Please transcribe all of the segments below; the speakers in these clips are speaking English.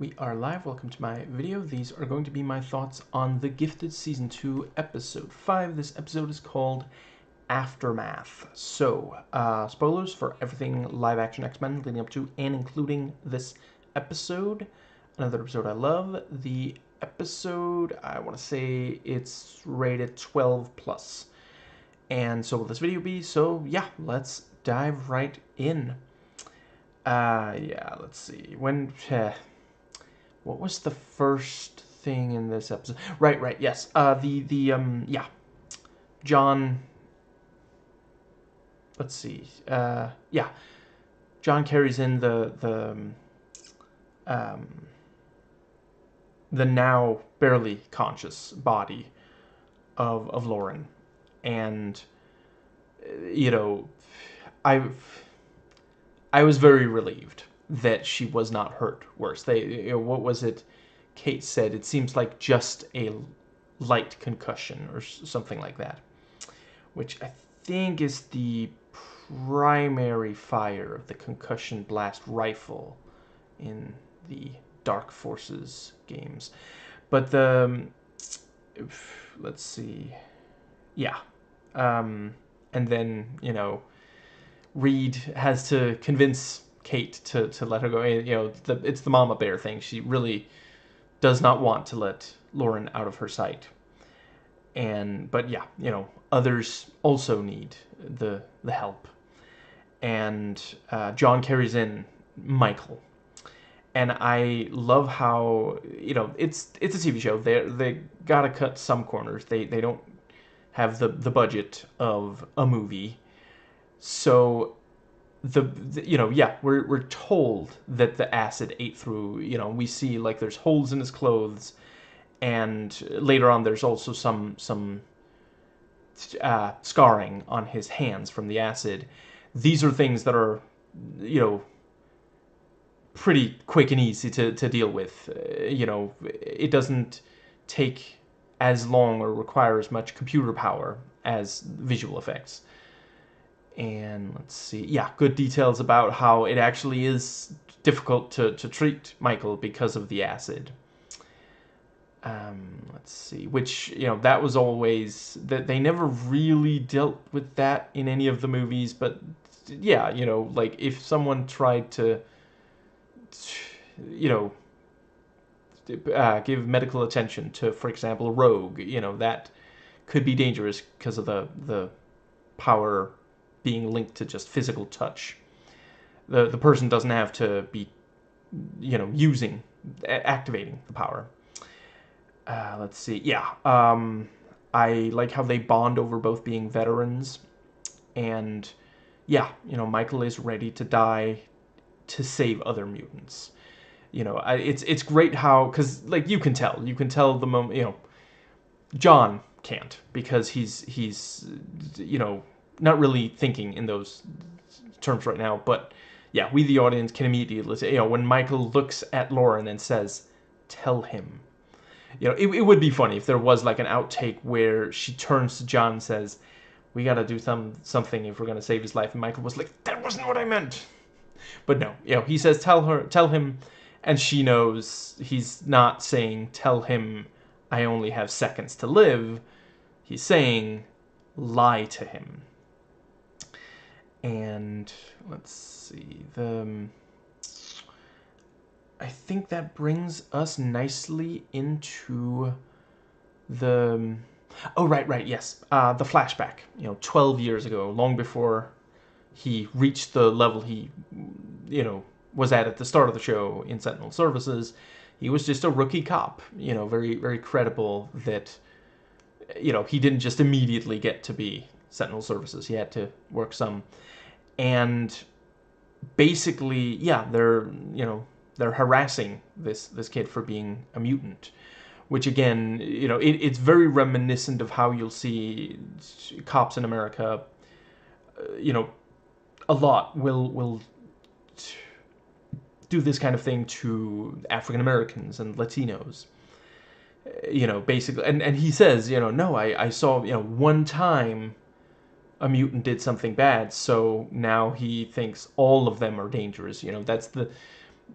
We are live. Welcome to my video. These are going to be my thoughts on the Gifted Season 2, Episode 5. This episode is called Aftermath. So, spoilers for everything live-action X-Men leading up to and including this episode. Another episode I love. The episode, I want to say it's rated 12+. And so will this video be. So, yeah, let's dive right in. Yeah, let's see. What was the first thing in this episode? Right, yes. Yeah. John, let's see. Yeah. John carries in the now barely conscious body of Lauren. And, you know, I was very relieved that she was not hurt worse. What was it Kate said? It seems like just a light concussion or something like that, which I think is the primary fire of the concussion blast rifle in the Dark Forces games. But let's see, yeah, and then, you know, Reed has to convince Kate to let her go. You know, it's the mama bear thing. She really does not want to let Lauren out of her sight. But yeah, you know, others also need the help. And John carries in Michael. And I love how, you know, it's a TV show. They gotta cut some corners. They don't have the budget of a movie. So you know, yeah, we're told that the acid ate through, you know, we see like there's holes in his clothes, and later on there's also some scarring on his hands from the acid. These are things that are, you know, pretty quick and easy to deal with. You know, it doesn't take as long or require as much computer power as visual effects. And let's see, yeah, good details about how it actually is difficult to treat Michael because of the acid. Let's see, which, you know, that was always, that they never really dealt with that in any of the movies, but yeah, you know, like if someone tried to, you know, give medical attention to, for example, Rogue, you know, that could be dangerous because of the power being linked to just physical touch. The person doesn't have to be, you know, activating the power. Let's see, yeah. I like how they bond over both being veterans, and yeah, you know, Michael is ready to die to save other mutants. You know, it's great how, because like you can tell the moment, you know, John can't, because he's you know, not really thinking in those terms right now, but yeah, we the audience can immediately say, you know, when Michael looks at Lauren and says, "Tell him," you know, it would be funny if there was like an outtake where she turns to John and says, "We gotta do something if we're gonna save his life," and Michael was like, "That wasn't what I meant." But no, you know, he says, "Tell him," and she knows he's not saying, "Tell him I only have seconds to live." He's saying, "Lie to him." And let's see, I think that brings us nicely into the, oh, right, yes, the flashback, you know, 12 years ago, long before he reached the level he, you know, was at the start of the show in Sentinel Services. He was just a rookie cop, you know, very, very credible that, you know, he didn't just immediately get to be Sentinel Services. He had to work some. And basically, yeah, they're harassing this kid for being a mutant, which again, you know, it's very reminiscent of how you'll see cops in America, you know, a lot will do this kind of thing to African Americans and Latinos. You know, basically, and he says, you know, no, I saw, you know, one time a mutant did something bad, so now he thinks all of them are dangerous. You know, that's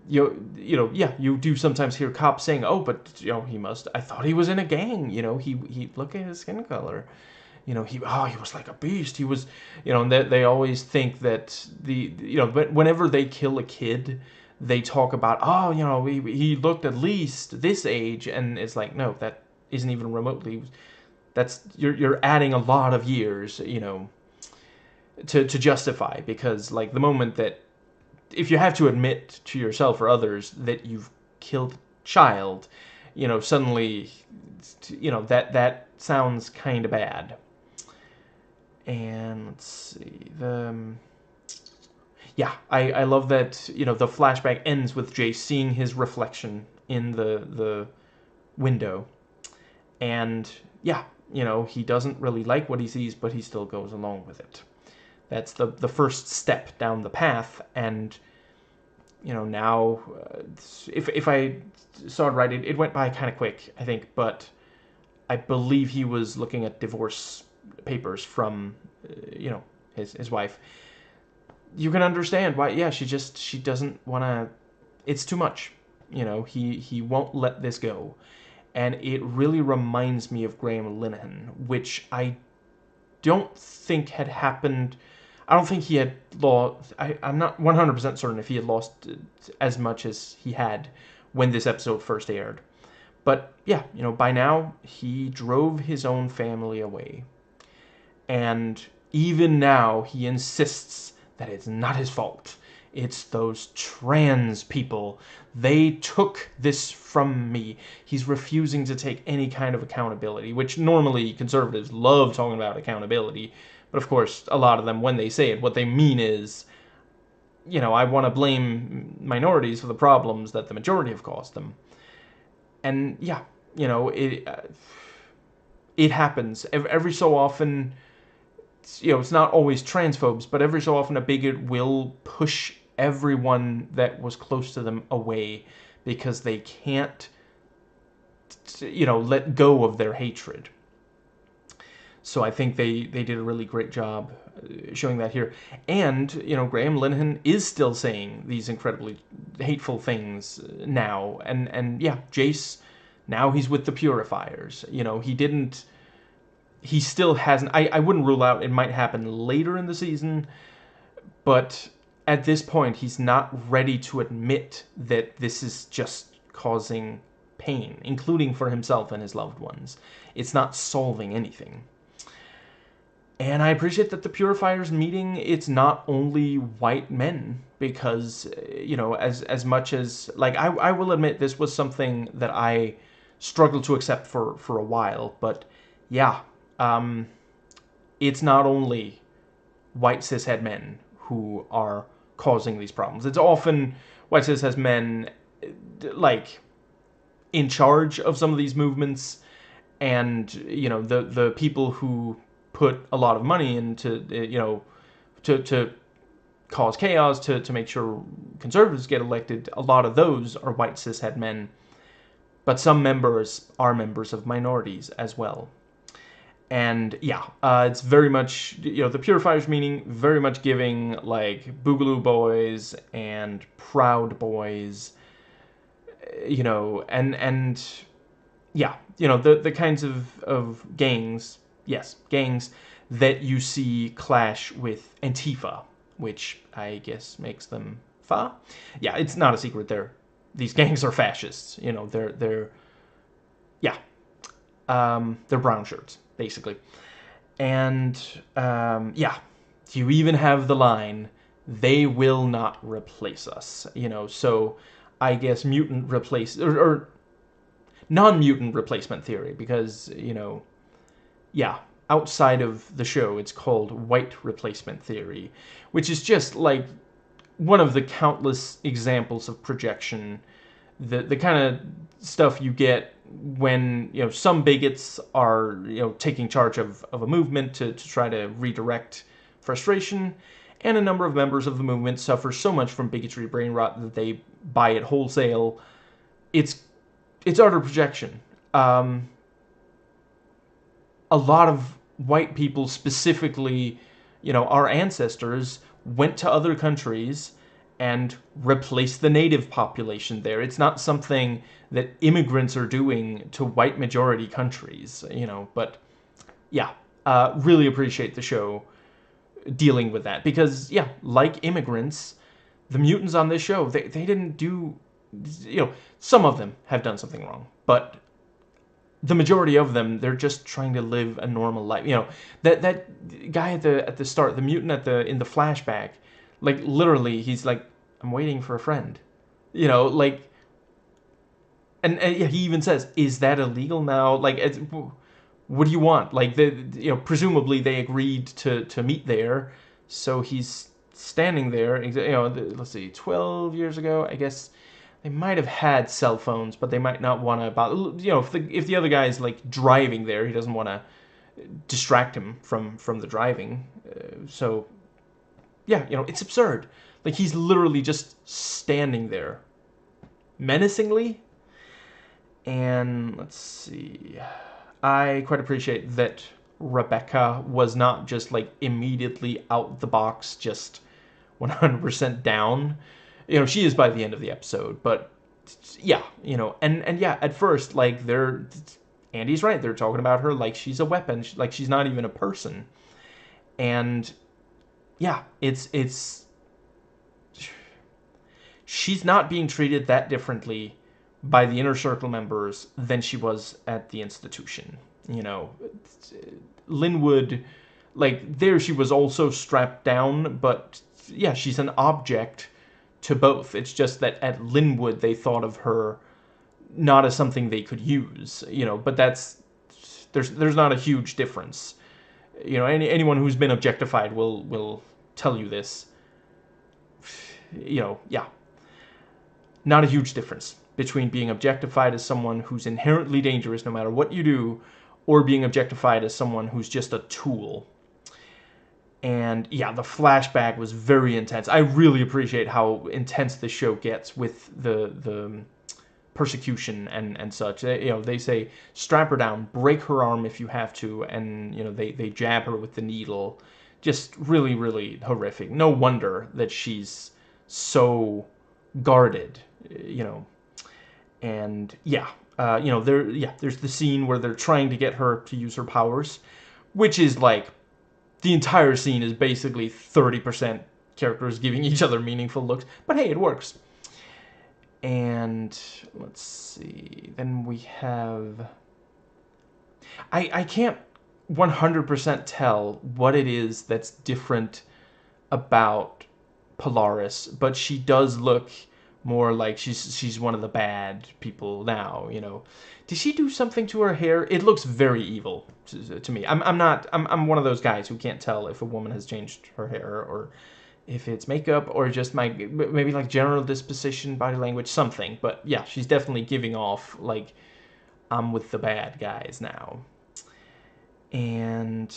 yeah, you do sometimes hear cops saying, "Oh, but I thought he was in a gang. He look at his skin color. He was like a beast. He was, and they always think that but whenever they kill a kid, they talk about, oh, he looked at least this age, and it's like, no, that isn't even remotely. That's you're adding a lot of years, to justify, because like the moment that if you have to admit to yourself or others that you've killed a child, suddenly, that sounds kind of bad. And let's see, I love that, the flashback ends with Jace seeing his reflection in the window, and yeah, he doesn't really like what he sees, but he still goes along with it. That's the first step down the path, and now, if I saw it right, it went by kind of quick, I think, but I believe he was looking at divorce papers from, his wife. You can understand why. Yeah, she doesn't want to. It's too much. He won't let this go, and it really reminds me of Graham Linehan, which I don't think had happened. I don't think he had lost. I'm not 100% certain if he had lost as much as he had when this episode first aired. But yeah, by now he drove his own family away. And even now he insists that it's not his fault. It's those trans people. They took this from me. He's refusing to take any kind of accountability, which normally conservatives love talking about accountability. But of course, a lot of them, when they say it, what they mean is, I want to blame minorities for the problems that the majority have caused them. And yeah, it happens. Every so often, it's not always transphobes, but every so often a bigot will push everyone that was close to them away because they can't, let go of their hatred. So I think they did a really great job showing that here. And, Graham Linehan is still saying these incredibly hateful things now. And yeah, Jace, now he's with the Purifiers. He still hasn't. I wouldn't rule out it might happen later in the season, but at this point, he's not ready to admit that this is just causing pain, including for himself and his loved ones. It's not solving anything. And I appreciate that the Purifiers meeting, it's not only white men, because, as much as, like, I will admit this was something that I struggled to accept for a while, but yeah, it's not only white cishet men who are causing these problems. It's often white cishet men, like, in charge of some of these movements, and, the people who put a lot of money into, to cause chaos, to make sure conservatives get elected. A lot of those are white cishet men, but some members are members of minorities as well. And yeah, it's very much, the Purifiers meaning very much giving, like, Boogaloo Boys and Proud Boys, and yeah, the kinds of gangs, yes, gangs that you see clash with Antifa, which I guess makes them fa. Yeah, it's not a secret. These gangs are fascists. They're yeah, they're brown shirts basically, and yeah, you even have the line, "They will not replace us." So I guess mutant replace or non-mutant replacement theory, because yeah, outside of the show, it's called white replacement theory, which is just like one of the countless examples of projection, the kind of stuff you get when some bigots are taking charge of a movement to try to redirect frustration, and a number of members of the movement suffer so much from bigotry brain rot that they buy it wholesale. It's utter projection. A lot of white people, specifically, our ancestors, went to other countries and replace the native population there. It's not something that immigrants are doing to white majority countries, you know, but yeah, really appreciate the show dealing with that because, yeah, like immigrants, the mutants on this show, they didn't do, you know, some of them have done something wrong, but the majority of them, they're just trying to live a normal life. You know, that guy at the start, the mutant in the flashback, like literally, he's like, I'm waiting for a friend. You know, like, and he even says, "Is that illegal now?" Like, what do you want? Like, you know, presumably they agreed to meet there, so he's standing there. You know, let's see, 12 years ago, I guess. They might have had cell phones, but they might not want to bother. You know, if the other guy's like driving there, he doesn't want to distract him from the driving. So, yeah, you know, it's absurd. Like he's literally just standing there, menacingly. And let's see, I quite appreciate that Rebecca was not just like immediately out the box, just 100% down. You know, she is by the end of the episode, but yeah, you know, and yeah, at first, like, Andy's right, they're talking about her like she's a weapon, like she's not even a person. And yeah, she's not being treated that differently by the inner circle members than she was at the institution. You know, Linwood, like, there she was also strapped down, but yeah, she's an object to both. It's just that at Linwood they thought of her not as something they could use, you know, but there's not a huge difference. You know, anyone who's been objectified will tell you this. You know, yeah. Not a huge difference between being objectified as someone who's inherently dangerous no matter what you do, or being objectified as someone who's just a tool. And yeah, the flashback was very intense. I really appreciate how intense the show gets with the persecution and such. You know, they say strap her down, break her arm if you have to, and you know they jab her with the needle. Just really, really horrific. No wonder that she's so guarded. You know, and yeah, you know, there's the scene where they're trying to get her to use her powers, which is like, the entire scene is basically 30% characters giving each other meaningful looks, but hey, it works. And let's see, then we have, I can't 100% tell what it is that's different about Polaris, but she does look more like she's one of the bad people now, you know. Did she do something to her hair? It looks very evil to me. I'm one of those guys who can't tell if a woman has changed her hair, or if it's makeup, or just maybe like general disposition, body language, something. But yeah, she's definitely giving off like, I'm with the bad guys now. And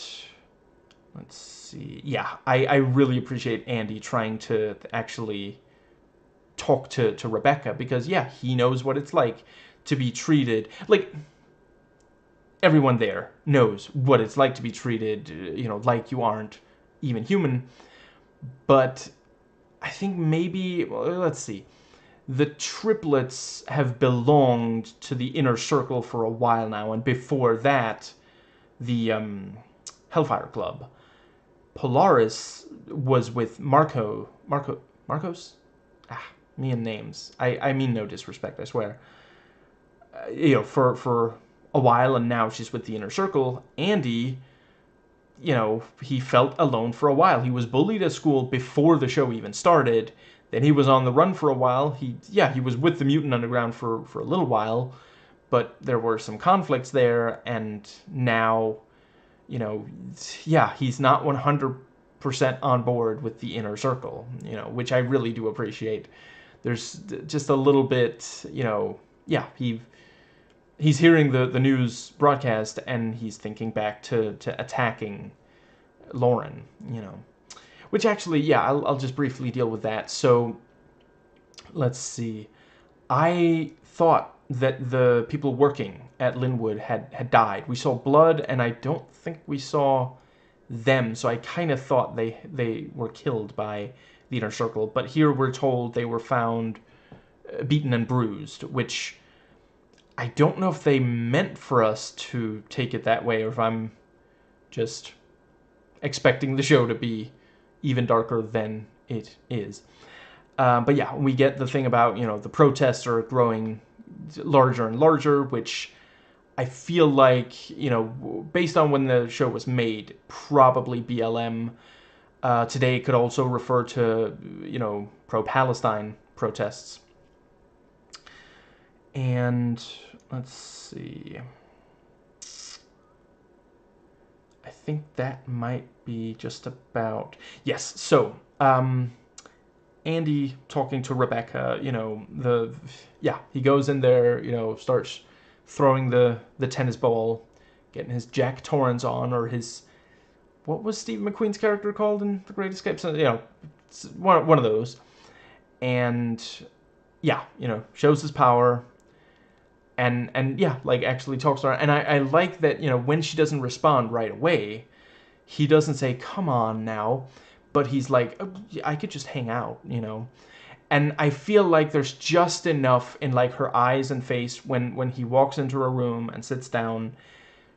let's see. Yeah, I really appreciate Andy trying to actually talk to Rebecca, because yeah, he knows what it's like to be treated like, everyone there knows what it's like to be treated, you know, like you aren't even human. But I think maybe, well, let's see, the triplets have belonged to the inner circle for a while now, and before that, the Hellfire Club. Polaris was with Marcos? Me and names. I mean no disrespect, I swear. You know, for a while, and now she's with the inner circle. Andy, you know, he felt alone for a while. He was bullied at school before the show even started. Then he was on the run for a while. He was with the Mutant Underground for a little while, but there were some conflicts there, and now, you know, yeah, he's not 100% on board with the inner circle, you know, which I really do appreciate. There's just a little bit, you know, yeah, he's hearing the news broadcast, and he's thinking back to attacking Lauren, you know. Which actually, yeah, I'll just briefly deal with that. So, let's see. I thought that the people working at Linwood had died. We saw blood, and I don't think we saw them, so I kind of thought they were killed by the inner circle. But here we're told they were found beaten and bruised, which I don't know if they meant for us to take it that way, or if I'm just expecting the show to be even darker than it is. But yeah, we get the thing about, the protests are growing larger and larger, which I feel like, based on when the show was made, probably BLM. Today it could also refer to, pro-Palestine protests. And let's see. I think that might be just about... Yes, so, Andy talking to Rebecca, he goes in there, starts throwing the tennis ball, getting his Jack Torrance on, or his... What was Steve McQueen's character called in The Great Escape? So, it's one of those. And, shows his power... And actually talks to her. And I like that, when she doesn't respond right away, he doesn't say, come on now. But he's like, oh, I could just hang out, And I feel like there's just enough in, like, her eyes and face when he walks into her room and sits down.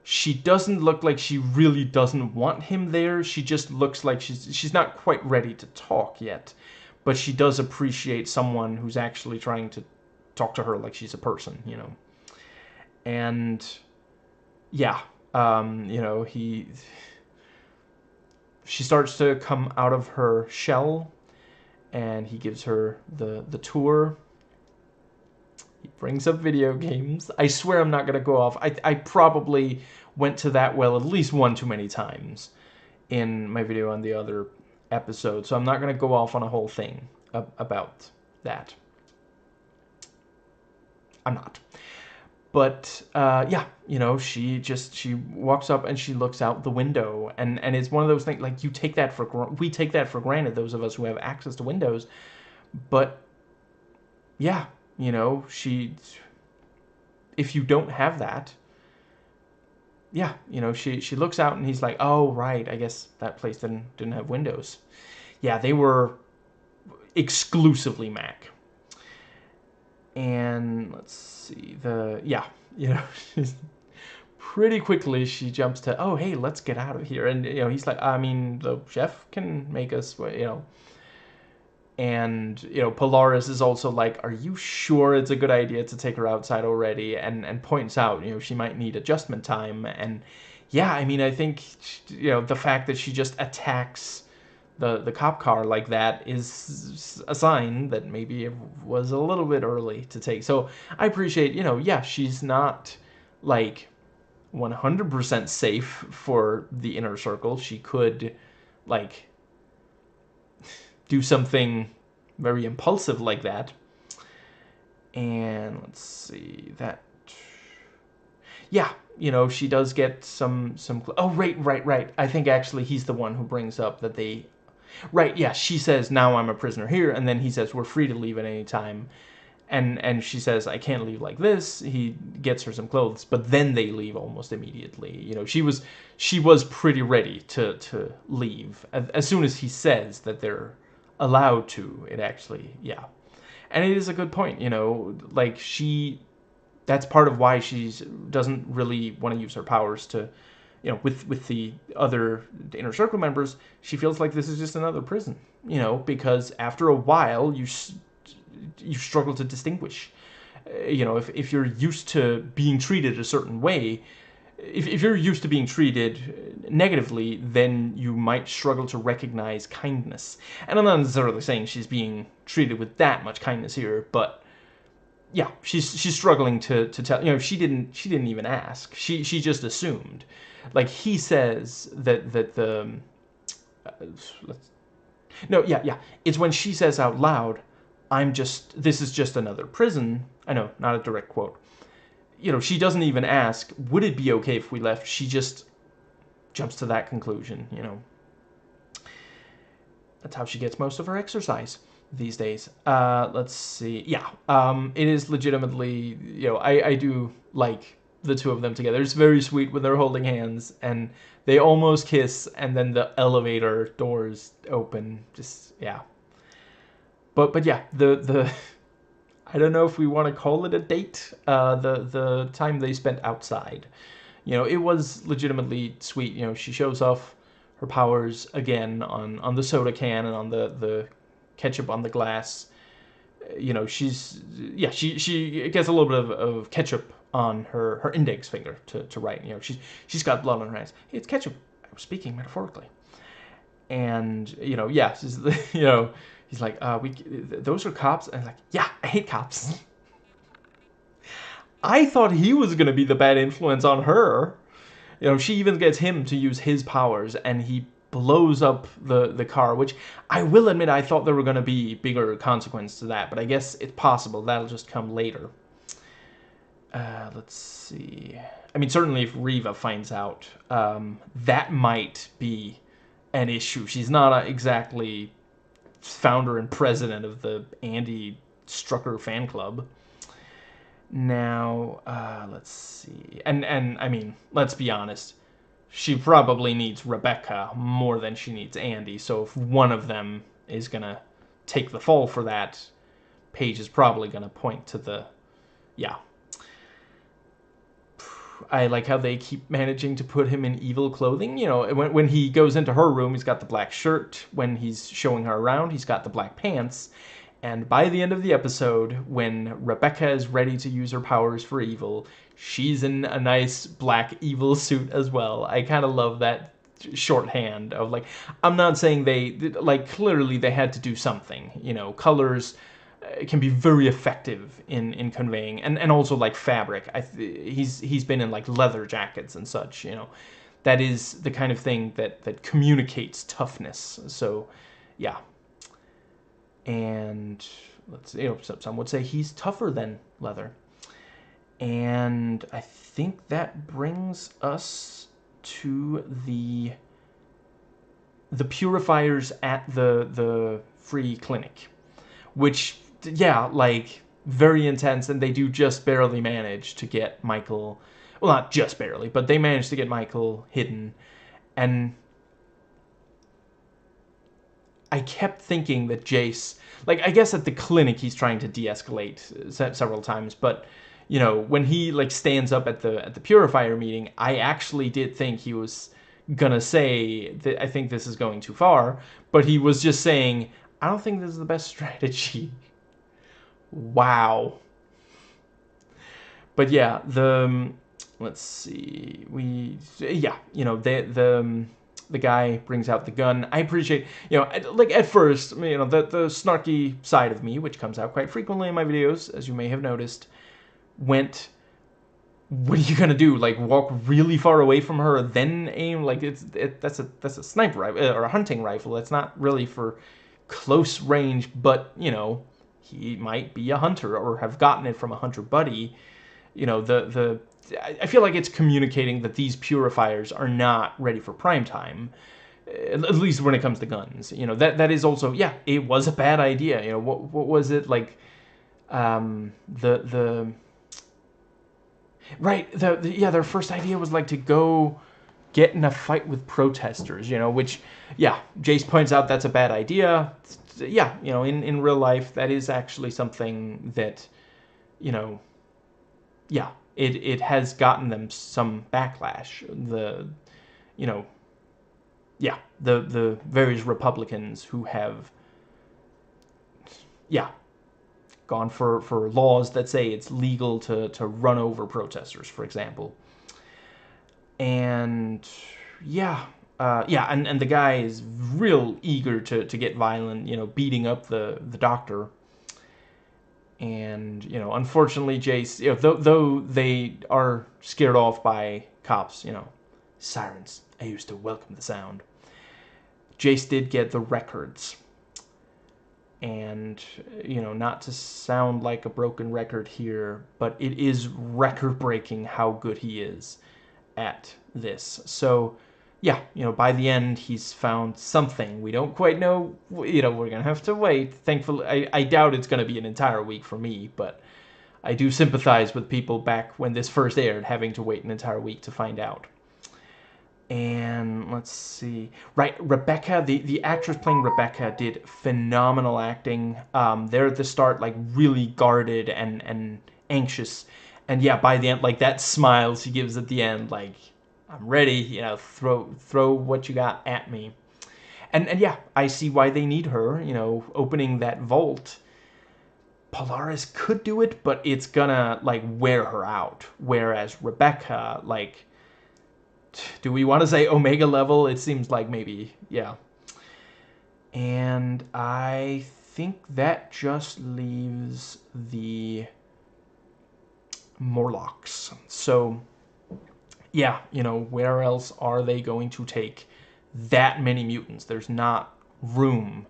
She doesn't look like she really doesn't want him there. She just looks like she's not quite ready to talk yet. But she does appreciate someone who's actually trying to talk to her like she's a person, And, she starts to come out of her shell, and he gives her the tour. He brings up video games. I swear I'm not going to go off. I probably went to that well at least one too many times in my video on the other episode, so I'm not going to go off on a whole thing about that. I'm not. But, she walks up and she looks out the window. And it's one of those things, like, we take that for granted, those of us who have access to windows. But, yeah, if you don't have that, she looks out and he's like, oh, right, I guess that place didn't have windows. Yeah, they were exclusively Mac. And let's see, pretty quickly she jumps to, oh, hey, let's get out of here. And, he's like, I mean, the chef can make us, And, Polaris is also like, are you sure it's a good idea to take her outside already? And points out, she might need adjustment time. And, yeah, I mean, I think, the fact that she just attacks the cop car like that is a sign that maybe it was a little bit early to take. So I appreciate, she's not, like, 100% safe for the inner circle. She could, like, do something very impulsive like that. And let's see, that... Yeah, she does get some... Oh, right. I think actually he's the one who brings up that they... Right, yeah, she says, now I'm a prisoner here, and then he says, we're free to leave at any time. And she says, I can't leave like this. He gets her some clothes, but then they leave almost immediately. She was pretty ready to leave. As soon as he says that they're allowed to, it actually, yeah. And it is a good point, like, that's part of why she doesn't really want to use her powers to... with the other inner circle members, she feels like this is just another prison, because after a while, you struggle to distinguish. If you're used to being treated a certain way, if you're used to being treated negatively, then you might struggle to recognize kindness. And I'm not necessarily saying she's being treated with that much kindness here, but yeah, she's struggling to tell. She didn't even ask. She just assumed. Like, he says that the... It's when she says out loud, this is just another prison. I know, not a direct quote. She doesn't even ask, would it be okay if we left? She just jumps to that conclusion, That's how she gets most of her exercise these days. Let's see. Yeah, it is legitimately, I do like the two of them together. It's very sweet when they're holding hands and they almost kiss, and then the elevator doors open. Just, yeah. But yeah, the I don't know if we want to call it a date. The time they spent outside, it was legitimately sweet. She shows off her powers again on the soda can and on the ketchup on the glass. She gets a little bit of ketchup on her index finger to write. She's got blood on her hands. Hey, it's ketchup. I'm speaking metaphorically. And she's, he's like, those are cops. And I'm like, yeah, I hate cops. I thought he was gonna be the bad influence on her. She even gets him to use his powers, and he blows up the car, which I will admit I thought there were going to be bigger consequences to that, but I guess it's possible that'll just come later. Let's see. I mean, certainly if Reva finds out, that might be an issue. She's not exactly founder and president of the Andy Strucker fan club. Now, let's see. And I mean, let's be honest. She probably needs Rebecca more than she needs Andy. So if one of them is going to take the fall for that, Paige is probably going to point to the... Yeah. I like how they keep managing to put him in evil clothing. When he goes into her room, he's got the black shirt. When he's showing her around, he's got the black pants. And by the end of the episode, when Rebecca is ready to use her powers for evil, she's in a nice black evil suit as well. I kind of love that shorthand of, like, I'm not saying they, like, clearly they had to do something. Colors can be very effective in conveying, and also, like, fabric. He's been in, like, leather jackets and such, That is the kind of thing that communicates toughness. So, yeah. And let's some would say he's tougher than leather. And I think that brings us to the purifiers at the free clinic, which, yeah, like, very intense, and they do just barely manage to get Michael, well, not just barely, but they manage to get Michael hidden. And I kept thinking that Jace, like, I guess at the clinic he's trying to de-escalate several times, but, when he, like, stands up at the purifier meeting, I actually did think he was gonna say that I think this is going too far, but he was just saying, I don't think this is the best strategy. Wow. But yeah, let's see, the guy brings out the gun. I appreciate, like, at first, the snarky side of me, which comes out quite frequently in my videos, as you may have noticed, went, what are you gonna do? Like, walk really far away from her, then aim? Like, that's a sniper rifle, or a hunting rifle. That's not really for close range, but, he might be a hunter, or have gotten it from a hunter buddy. I feel like it's communicating that these purifiers are not ready for prime time, at least when it comes to guns. That is also, yeah, it was a bad idea. What was it, like, their first idea was, like, to go get in a fight with protesters, which, yeah, Jace points out that's a bad idea. Yeah, in real life, that is actually something that, yeah, it has gotten them some backlash. The various Republicans who have, yeah, gone for laws that say it's legal to run over protesters, for example. And and the guy is real eager to get violent, beating up the doctor. And, unfortunately, Jace, though they are scared off by cops, sirens, I used to welcome the sound. Jace did get the records. And, not to sound like a broken record here, but it is record-breaking how good he is at this. So, yeah, by the end, he's found something. We don't quite know, we're going to have to wait. Thankfully, I doubt it's going to be an entire week for me, but I do sympathize with people back when this first aired, having to wait an entire week to find out. And let's see. Right, Rebecca, the actress playing Rebecca did phenomenal acting. They're at the start like really guarded and anxious. And yeah, by the end, like that smile she gives at the end, like, I'm ready, you know, throw what you got at me. And yeah, I see why they need her, you know, opening that vault. Polaris could do it, but it's gonna like wear her out. Whereas Rebecca, like, do we want to say Omega level? It seems like maybe, yeah. And I think that just leaves the Morlocks. So, yeah, you know, where else are they going to take that many mutants? There's not room,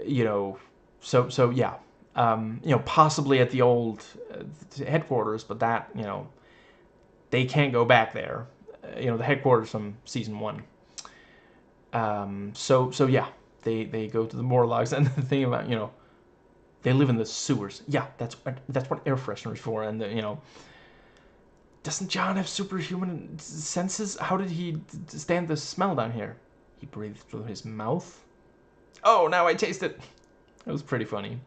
you know. So yeah, you know, possibly at the old headquarters, but that, you know, they can't go back there. You know, the headquarters from season 1. So yeah, they go to the Morlocks, and the thing about, you know, they live in the sewers. Yeah, that's what air freshener is for. And you know, doesn't John have superhuman senses? How did he stand the smell down here? He breathed through his mouth. Oh, now I taste it. It was pretty funny.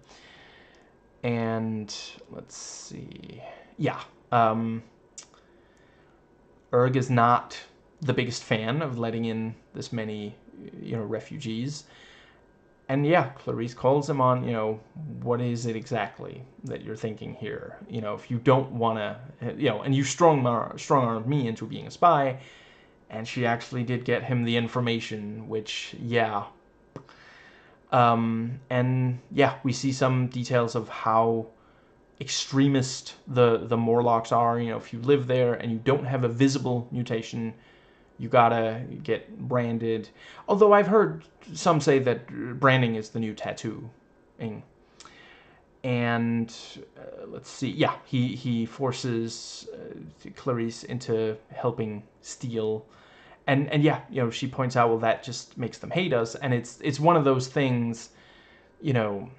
And let's see. Yeah, Erg is not the biggest fan of letting in this many, you know, refugees. And yeah, Clarice calls him on, you know, what is it exactly that you're thinking here? You know, if you don't want to, you know, and you strong-armed me into being a spy, and she actually did get him the information, which, yeah. And yeah, we see some details of how extremist the Morlocks are. You know, if you live there and you don't have a visible mutation, you gotta get branded. Although I've heard some say that branding is the new tattooing. And let's see. Yeah, he forces Clarice into helping steal. And yeah, you know, she points out, well, that just makes them hate us. And it's one of those things, you know,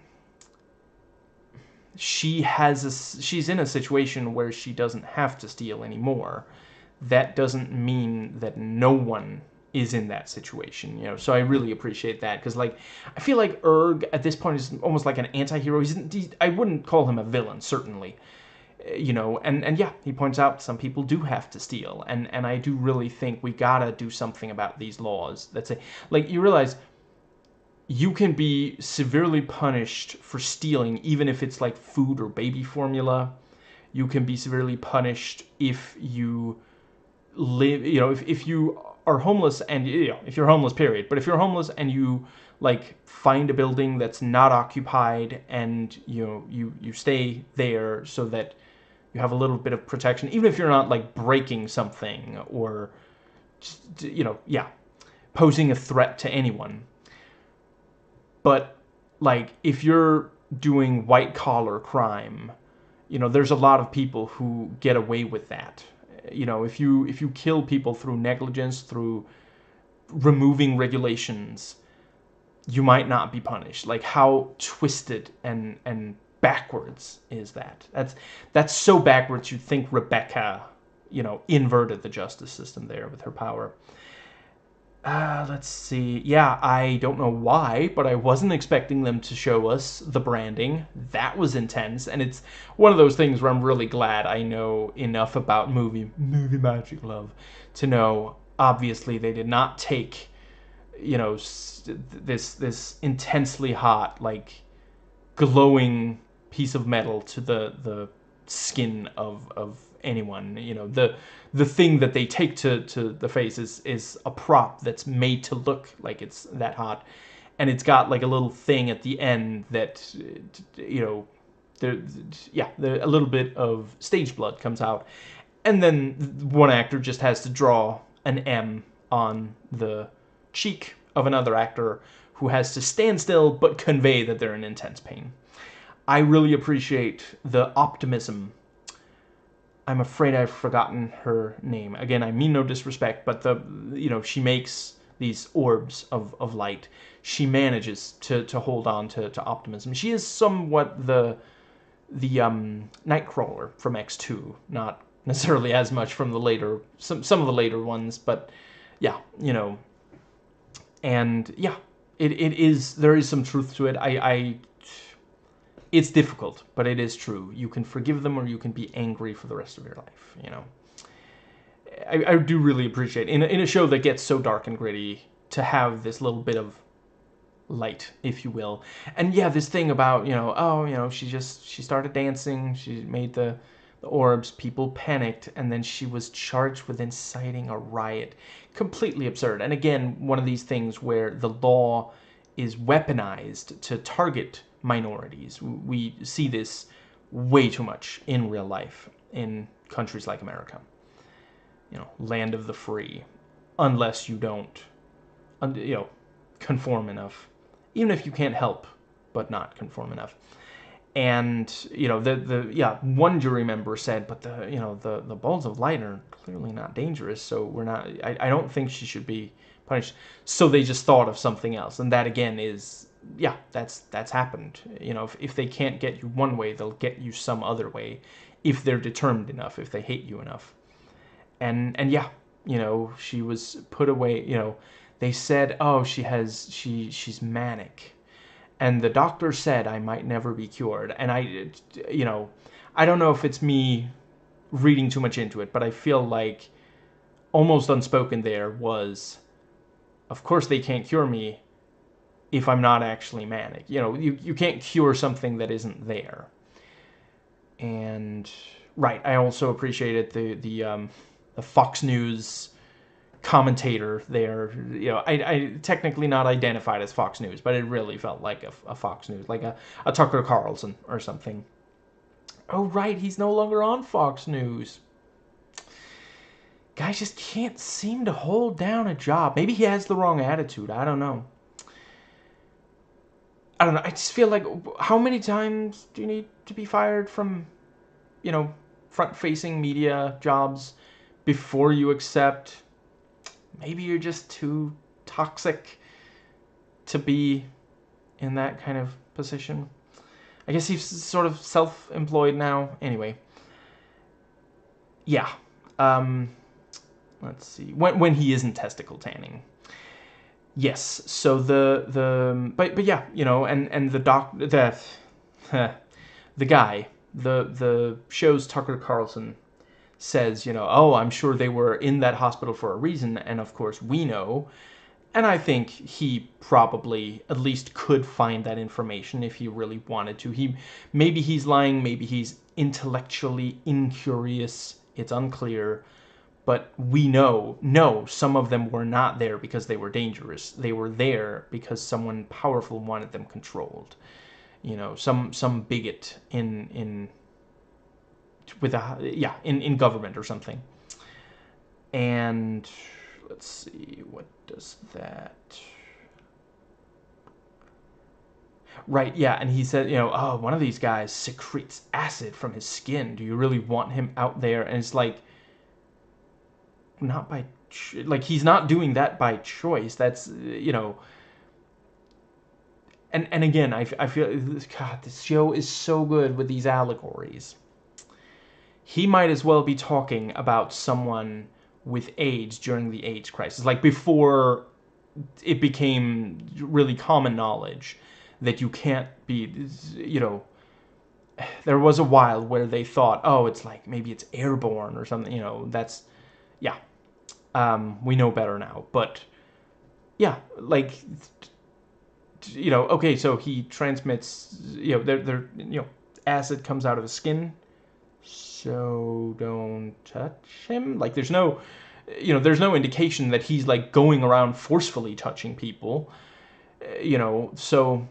she's in a situation where she doesn't have to steal anymore. That doesn't mean that no one is in that situation, you know. So I really appreciate that, because like I feel like Erg at this point is almost like an anti-hero. I wouldn't call him a villain, certainly, you know. And yeah, he points out some people do have to steal, and I do really think we gotta do something about these laws that say, like, you realize you can be severely punished for stealing, even if it's like food or baby formula. You can be severely punished if you live, you know, if you are homeless, and, you know, if you're homeless, period. But if you're homeless and you like find a building that's not occupied, and you know, you stay there so that you have a little bit of protection, even if you're not like breaking something or, you know, yeah, posing a threat to anyone. But like if you're doing white collar crime, you know, there's a lot of people who get away with that. You know, if you kill people through negligence, through removing regulations, you might not be punished. Like, how twisted and backwards is that? That's so backwards. You'd think Rebecca, you know, inverted the justice system there with her power. Let's see. Yeah, I don't know why, but I wasn't expecting them to show us the branding. That was intense, and it's one of those things where I'm really glad I know enough about movie magic love to know, obviously, they did not take, you know, this intensely hot, like, glowing piece of metal to the skin of anyone. You know, the thing that they take to the face is a prop that's made to look like it's that hot, and it's got like a little thing at the end that, you know, a little bit of stage blood comes out, and then one actor just has to draw an M on the cheek of another actor who has to stand still but convey that they're in intense pain. I really appreciate the optimism. I'm afraid I've forgotten her name. Again, I mean no disrespect, but you know, she makes these orbs of light. She manages to hold on to optimism. She is somewhat the Nightcrawler from X2, not necessarily as much from the later some of the later ones, but yeah, and yeah, it is, there is some truth to it. It's difficult, but it is true. You can forgive them or you can be angry for the rest of your life. I do really appreciate, in a show that gets so dark and gritty, to have this little bit of light, if you will. And yeah, this thing about, she started dancing, she made the orbs, people panicked, and then she was charged with inciting a riot. Completely absurd. And again, one of these things where the law is weaponized to target minorities. We see this way too much in real life in countries like America. Land of the free, unless you don't, conform enough. Even if you can't help but not conform enough. And one jury member said, but the balls of light are clearly not dangerous, so we're not. I don't think she should be punished. So they just thought of something else, and that again is, that's happened. If they can't get you one way, they'll get you some other way, if they're determined enough, if they hate you enough. And yeah, she was put away. They said, oh, she's manic. And the doctor said I might never be cured. And I don't know if it's me reading too much into it, but I feel like almost unspoken there was, of course they can't cure me if I'm not actually manic. You can't cure something that isn't there. And right, I also appreciated the Fox News commentator there. I technically not identified as Fox News, but it really felt like a Fox News, like a Tucker Carlson or something. Oh, right, he's no longer on Fox News. Guy just can't seem to hold down a job. Maybe he has the wrong attitude. I don't know. I just feel like, how many times do you need to be fired from, front-facing media jobs before you accept maybe you're just too toxic to be in that kind of position? I guess he's sort of self-employed now. Anyway. Yeah. Let's see. When he isn't testicle tanning. Yes. So but yeah, and the the guy, the show's Tucker Carlson says, oh, I'm sure they were in that hospital for a reason, and of course we know. And I think he probably at least could find that information if he really wanted to. Maybe he's lying, maybe he's intellectually incurious, it's unclear. But we know, no, some of them were not there because they were dangerous. They were there because someone powerful wanted them controlled. Some bigot in government or something. And let's see, what does that... Right, yeah, and he said, oh, one of these guys secretes acid from his skin. Do you really want him out there? And it's like, not by... he's not doing that by choice. That's, And again, I feel, God, this show is so good with these allegories. He might as well be talking about someone with AIDS during the AIDS crisis, like before it became really common knowledge that you can't be, there was a while where they thought, oh, it's like, maybe it's airborne or something, that's, yeah, we know better now, but, yeah, like, okay, so he transmits, acid comes out of his skin, so don't touch him. Like, there's no indication that he's like going around forcefully touching people. So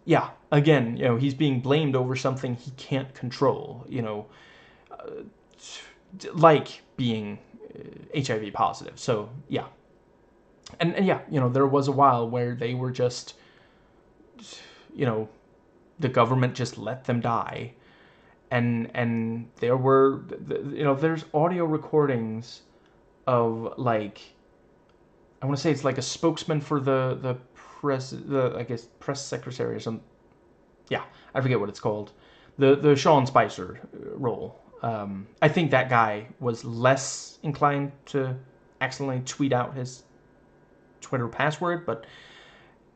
yeah, again, he's being blamed over something he can't control. Like being HIV positive. So yeah, and yeah, there was a while where they were just, the government just let them die. And there were, there's audio recordings of, like, I want to say it's like a spokesman for the press, I guess press secretary or something. Yeah, I forget what it's called. The Sean Spicer role. I think that guy was less inclined to accidentally tweet out his Twitter password, but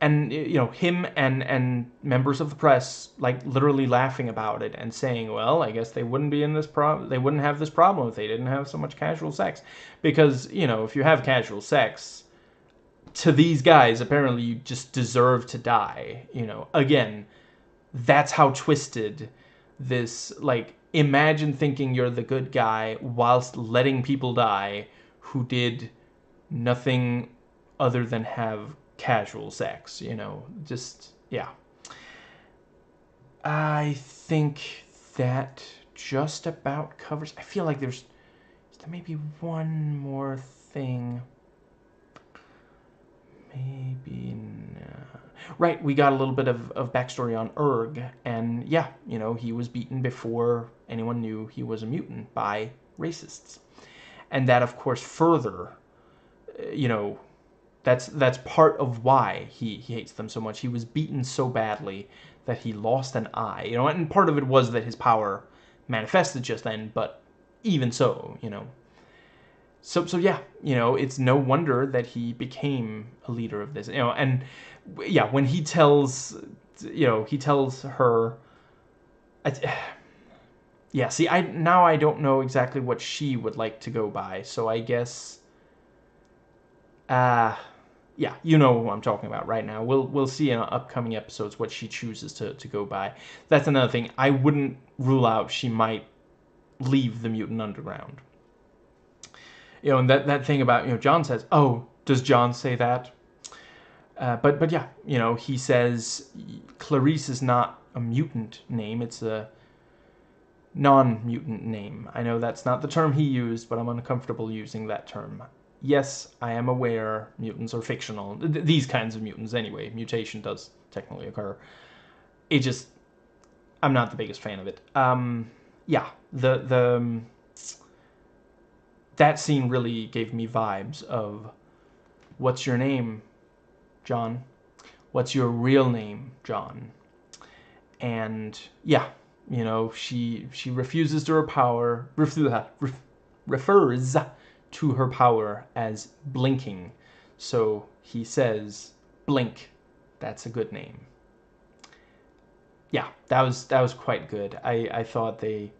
and him and members of the press like literally laughing about it and saying, well, I guess they wouldn't be in this they wouldn't have this problem if they didn't have so much casual sex, because if you have casual sex, to these guys apparently you just deserve to die. Again, that's how twisted this, like, imagine thinking you're the good guy whilst letting people die who did nothing other than have casual sex, just, yeah. I think that just about covers. I feel like there's maybe one more thing. Maybe not. Right, we got a little bit of backstory on Urg, and yeah, he was beaten before anyone knew he was a mutant by racists. And that, of course, further, that's part of why he hates them so much. He was beaten so badly that he lost an eye, and part of it was that his power manifested just then, but even so, So yeah, it's no wonder that he became a leader of this, and yeah, when he tells her, yeah, see, I don't know exactly what she would like to go by, so I guess, yeah, you know who I'm talking about right now. We'll see in upcoming episodes what she chooses to go by. That's another thing. I wouldn't rule out she might leave the mutant underground. And that thing about, John says, oh, does John say that? But yeah, he says Clarice is not a mutant name, it's a non-mutant name. I know that's not the term he used, but I'm uncomfortable using that term. Yes, I am aware mutants are fictional. These kinds of mutants anyway. Mutation does technically occur. It just, I'm not the biggest fan of it. Yeah, that scene really gave me vibes of, what's your name, John? What's your real name, John? And yeah, she refuses to her power, refers to her power as blinking. So he says, blink, that's a good name. Yeah, that was quite good. I thought they,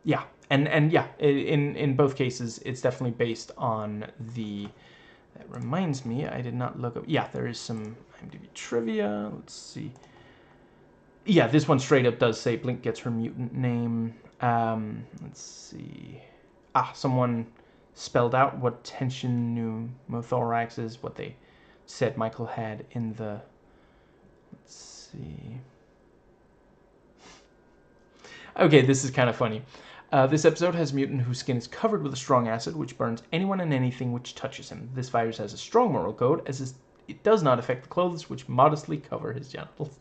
yeah. And yeah, in both cases, it's definitely based on the... That reminds me, I did not look up... Yeah, there is some IMDb trivia. Let's see. Yeah, this one straight up does say Blink gets her mutant name. Let's see. Someone spelled out what tension pneumothorax is, what they said Michael had in the... Let's see. Okay, this is kind of funny. This episode has a mutant whose skin is covered with a strong acid, which burns anyone and anything which touches him. This virus has a strong moral code, as it does not affect the clothes which modestly cover his genitals.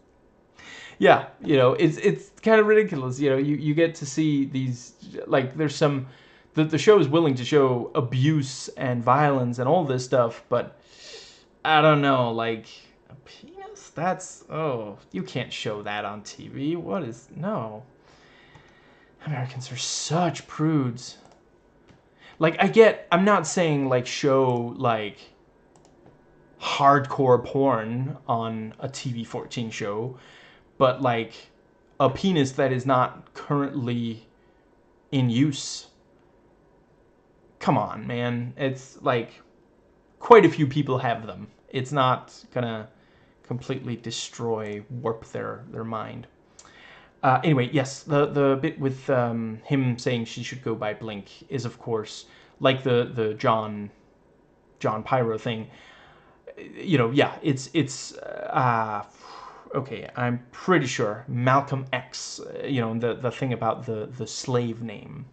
Yeah, it's kind of ridiculous. You get to see these, like, there's some... The show is willing to show abuse and violence and all this stuff, but I don't know, like, a penis? That's... Oh, you can't show that on TV. What is... No. Americans are such prudes. Like, I'm not saying, like, show, like, hardcore porn on a TV-14 show, but, like, a penis that is not currently in use. Come on, man. It's, like, quite a few people have them. It's not gonna completely warp their mind. Anyway, yes, the bit with him saying she should go by Blink is, of course, like the John Pyro thing. Yeah, it's okay. I'm pretty sure Malcolm X. The thing about the slave name.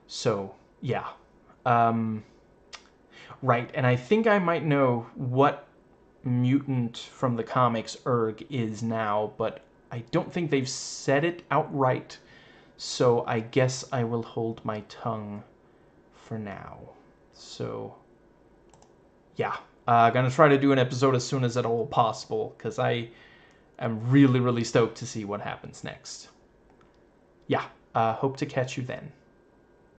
So yeah, right. And I think I might know what mutant from the comics Urg is now, but I don't think they've said it outright, so I guess I will hold my tongue for now. So, yeah. Gonna try to do an episode as soon as at all possible, because I am really, really stoked to see what happens next. Yeah, hope to catch you then.